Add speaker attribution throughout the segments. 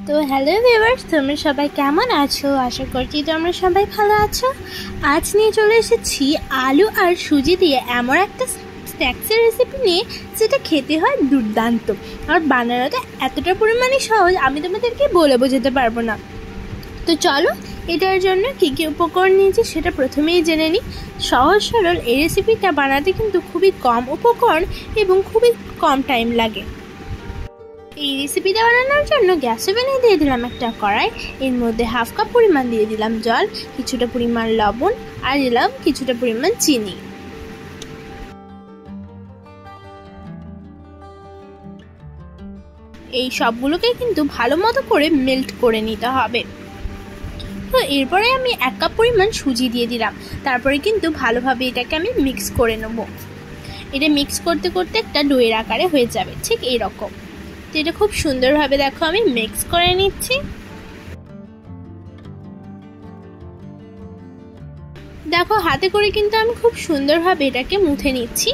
Speaker 1: তো hello viewers, তোমরা সবাই কেমন আছো? আশা করছি তোমরা সবাই ভালো আছো। আজ নিয়ে চলে এসেছি আলু আর সুজি দিয়ে এমন একটা স্ন্যাক্সের রেসিপি নিয়ে, যেটা খেতে হয় দুর্দান্ত আর বানানোটা এতটা পরিমাণে সহজ আমি তোমাদেরকে বলে বোঝাতে পারবো না। তো চলো এটার জন্য কী কী উপকরণ নিয়েছি সেটা প্রথমেই জেনে নিই। সহজ সরল এই রেসিপিটা বানাতে কিন্তু খুবই কম উপকরণ এবং খুবই কম টাইম লাগে। এই রেসিপিটা বানানোর জন্য গ্যাস ওভেনে দিয়ে দিলাম একটা কড়াই, এর মধ্যে হাফ কাপ পরিমাণ দিয়ে দিলাম জল, কিছুটা পরিমাণ লবণ আর দিলাম কিছুটা পরিমাণ চিনি। এই সবগুলোকে কিন্তু ভালো মতো করে মেল্ট করে নিতে হবে। তো এরপরে আমি 1 কাপ পরিমাণ সুজি দিয়ে দিলাম, তারপরে কিন্তু ভালোভাবে এটাকে আমি মিক্স করে নেব। এটা মিক্স করতে করতে একটা ডোয়ের আকারে হয়ে যাবে, ঠিক এইরকম। তো এটা খুব সুন্দরভাবে দেখো আমি মিক্স করে নিচ্ছি। দেখো হাতে করে কিন্তু আমি খুব সুন্দরভাবে এটাকে মুথে নিচ্ছি।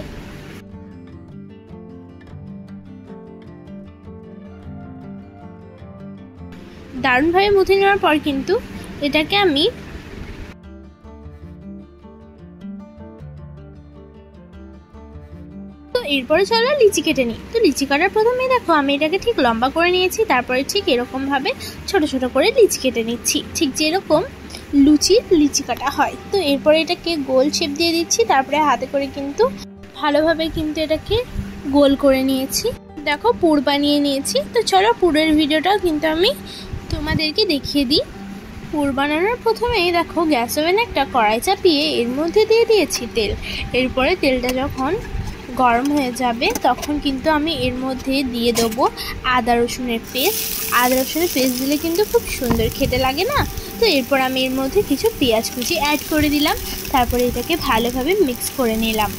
Speaker 1: দারুণভাবে মুথে নেওয়ার পর কিন্তু এটাকে আমি এরপরে চলো লিচি কেটে নিই। তো লিচি কাটার প্রথমেই দেখো আমি এটাকে ঠিক লম্বা করে নিয়েছি, তারপরে ঠিক এরকম ভাবে ছোট ছোট করে লিচি কেটে নিচ্ছি, ঠিক যেরকম লিচি কাটা হয়। তো এরপরে এটাকে গোল শেপ দিয়ে দিচ্ছি, তারপরে হাতে করে কিন্তু ভালোভাবে কিন্তু এটাকে গোল করে নিয়েছি। দেখো পুর বানিয়ে নিয়েছি। তো চলো পুরের ভিডিওটাও কিন্তু আমি তোমাদেরকে দেখিয়ে দিই। পুর বানানোর প্রথমেই দেখো গ্যাস ওভেনে একটা কড়াই চাপিয়ে এর মধ্যে দিয়ে দিয়েছি তেল। এরপরে তেলটা যখন গরম হয়ে যাবে তখন কিন্তু আমি এর মধ্যে দিয়ে দেবো আদা রসুনের পেস্ট। আদা রসুনের পেস্ট দিলে কিন্তু খুব সুন্দর খেতে লাগে না? তো এরপর আমি এর মধ্যে কিছু পেঁয়াজ কুচি অ্যাড করে দিলাম, তারপরে এটাকে ভালোভাবে মিক্স করে নিলাম।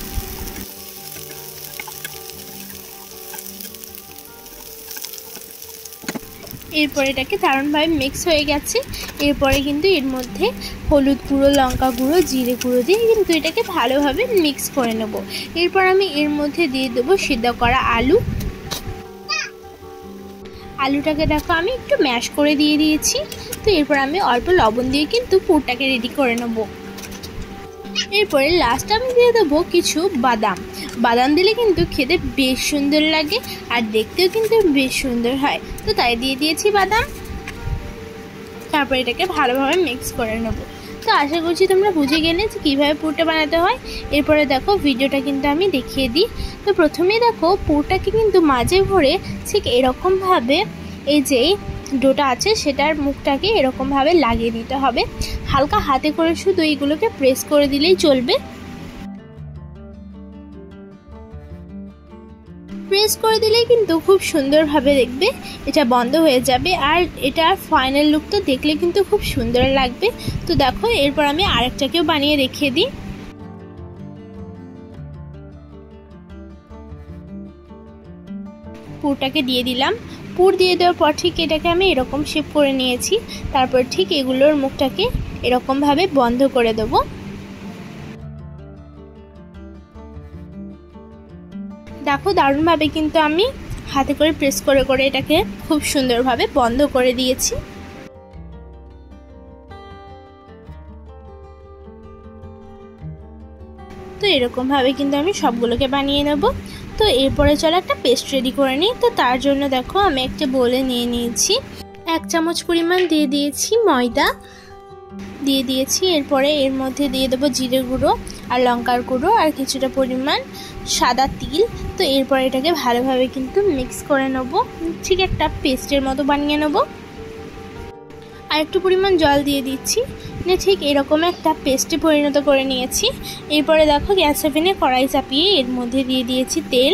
Speaker 1: এরপর এটাকে দারুণভাবে মিক্স হয়ে গেছে। এরপরে কিন্তু এর মধ্যে হলুদ গুঁড়ো, লঙ্কা গুঁড়ো, জিরে গুঁড়ো দিয়ে কিন্তু এটাকে ভালোভাবে মিক্স করে নেব। এরপর আমি এর মধ্যে দিয়ে দেবো সিদ্ধ করা আলু। আলুটাকে দেখো আমি একটু ম্যাশ করে দিয়ে দিয়েছি। তো এরপর আমি অল্প লবণ দিয়ে কিন্তু পুরটাকে রেডি করে নেব। এরপরে লাস্ট আমি দিয়ে দেবো কিছু বাদাম। বাদাম দিলে কিন্তু খেতে বেশ সুন্দর লাগে আর দেখতেও কিন্তু বেশ সুন্দর হয়, তো তাই দিয়ে দিয়েছি বাদাম। তারপর এটাকে ভালোভাবে মিক্স করে নেব। তো আশা করছি তোমরা বুঝে গেলে যে কীভাবে পুরটা বানাতে হয়। এরপরে দেখো ভিডিওটা কিন্তু আমি দেখিয়ে দিই। তো প্রথমেই দেখো পুরটাকে কিন্তু মাঝে ভরে ঠিক এরকমভাবে এই যে ডোটা আছে সেটার মুখটাকে এরকমভাবে লাগিয়ে দিতে হবে। হালকা হাতে করে শুধু এইগুলোকে প্রেস করে দিলেই চলবে। প্রেস করে দিলেই কিন্তু খুব সুন্দরভাবে দেখবে এটা বন্ধ হয়ে যাবে আর এটার ফাইনাল লুকটা দেখলে কিন্তু খুব সুন্দর লাগবে। তো দেখো এরপর আমি আরেকটাকেও বানিয়ে রেখে দিই। পুরটাকে দিয়ে দিলাম। পুর দিয়ে দেওয়ার পর ঠিক এটাকে আমি এরকম শেপ করে নিয়েছি, তারপর ঠিক এগুলোর মুখটাকে এরকমভাবে বন্ধ করে দেবো। দেখো দারুণভাবে কিন্তু আমি হাতে করে প্রেস করে করে এটাকে খুব সুন্দরভাবে বন্ধ করে দিয়েছি। তো এরকমভাবে কিন্তু আমি সবগুলোকে বানিয়ে নেব। তো এরপরে চলো একটা পেস্ট রেডি করে নিই। তো তার জন্য দেখো আমি একটা বোলে নিয়ে নিয়েছি, 1 চামচ পরিমাণ দিয়ে দিয়েছি ময়দা দিয়ে দিয়েছি। এরপরে এর মধ্যে দিয়ে দেবো জিরে গুঁড়ো আর লঙ্কার গুঁড়ো আর কিছুটা পরিমাণ সাদা তিল। তো এরপর এটাকে ভালোভাবে কিন্তু মিক্স করে নেব, ঠিক একটা পেস্টের মতো বানিয়ে নেব। আর একটু পরিমাণ জল দিয়ে দিচ্ছি, ঠিক এরকম একটা পেস্টে পরিণত করে নিয়েছি। এরপরে দেখো গ্যাস ওভেনে কড়াই চাপিয়ে এর মধ্যে দিয়ে দিয়েছি তেল।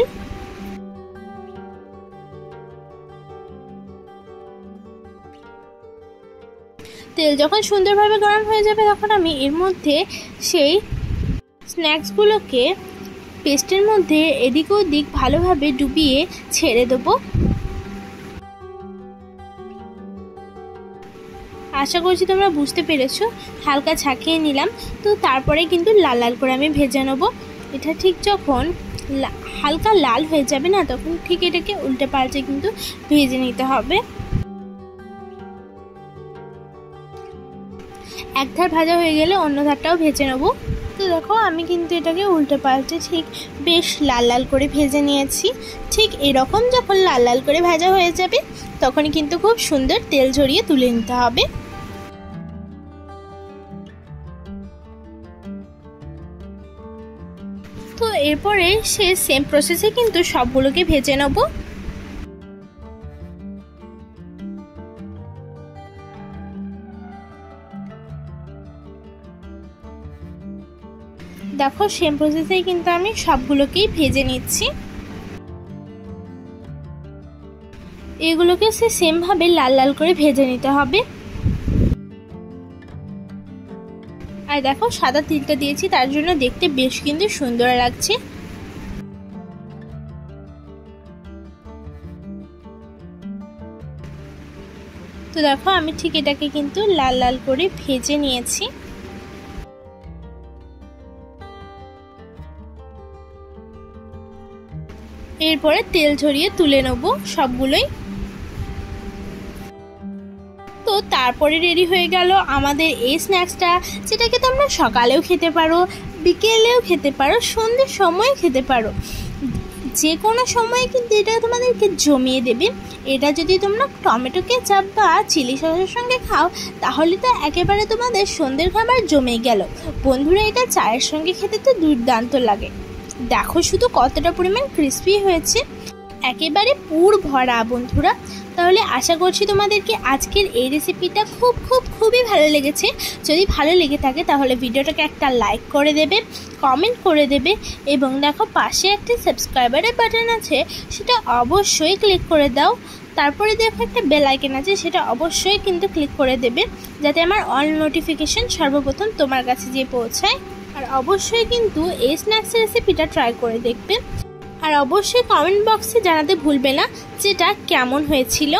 Speaker 1: তেল যখন সুন্দরভাবে গরম হয়ে যাবে তখন আমি এর মধ্যে সেই স্ন্যাক্সগুলোকে পেস্টের মধ্যে এদিক ওদিক ভালোভাবে ডুবিয়ে ছেড়ে দেবো। আশা করছি তোমরা বুঝতে পেরেছো। হালকা ছাকিয়ে নিলাম। তো তারপরে কিন্তু লাল লাল করে আমি ভেজে নেবো। এটা ঠিক যখন হালকা লাল হয়ে যাবে না, তখন ঠিক এটাকে উল্টে পাল্টে কিন্তু ভেজে নিতে হবে। এক ধার ভাজা হয়ে গেলে অন্য ধারটাও ভেজে নেবো। তো দেখো আমি কিন্তু এটাকে উল্টে পাল্টে ঠিক বেশ লাল লাল করে ভেজে নিয়েছি। ঠিক এরকম যখন লাল লাল করে ভাজা হয়ে যাবে তখনই কিন্তু খুব সুন্দর তেল ঝরিয়ে তুলে নিতে হবে। তো এরপরে সে সেম প্রসেসে কিন্তু সবগুলোকে ভেজে নেব। দেখো সেম প্রসেসেই কিন্তু আমি সবগুলোকেই ভেজে নিচ্ছি। এগুলোকে সে সেম ভাবে লাল লাল করে ভেজে নিতে হবে। আর দেখো সাদা তিলটা দিয়েছি, তার জন্য দেখতে বেশ কিন্তু সুন্দর লাগছে। তো দেখো আমি ঠিক এটাকে কিন্তু লাল লাল করে ভেজে নিয়েছি। এরপরে তেল ঝরিয়ে তুলে নেব সবগুলোই। তো তারপরে রেডি হয়ে গেল আমাদের এই স্ন্যাক্সটা, যেটাকে তোমরা সকালেও খেতে পারো, বিকেলেও খেতে পারো, সন্ধ্যের সময় খেতে পারো, যে কোনো সময় কিন্তু এটা তোমাদেরকে জমিয়ে দেবে। এটা যদি তোমরা টমেটো কেচাপ বা চিলি সসের সঙ্গে খাও তাহলে তো একেবারে তোমাদের সন্ধ্যের খাবার জমে গেল। বন্ধুরা এটা চায়ের সঙ্গে খেতে তো দুর্দান্ত লাগে। দেখো শুধু কতটা পরিমাণ ক্রিস্পি হয়েছে, একেবারে পুর ভরা বন্ধুরা। তাহলে আশা করছি তোমাদেরকে আজকের এই রেসিপিটা খুবই ভালো লেগেছে। যদি ভালো লেগে থাকে তাহলে ভিডিওটাকে একটা লাইক করে দেবে, কমেন্ট করে দেবে, এবং দেখো পাশে একটা সাবস্ক্রাইবারের বাটন আছে, সেটা অবশ্যই ক্লিক করে দাও। তারপরে দেখো একটা বেল আইকন আছে, সেটা অবশ্যই কিন্তু ক্লিক করে দেবে, যাতে আমার অল নোটিফিকেশন সর্বপ্রথম তোমার কাছে গিয়ে পৌঁছায়। আর অবশ্যই কিন্তু এই স্ন্যাক্স রেসিপিটা ট্রাই করে দেখবে। আর অবশ্যই কমেন্ট বক্সে জানাতে ভুলবে না যেটা কেমন হয়েছিল।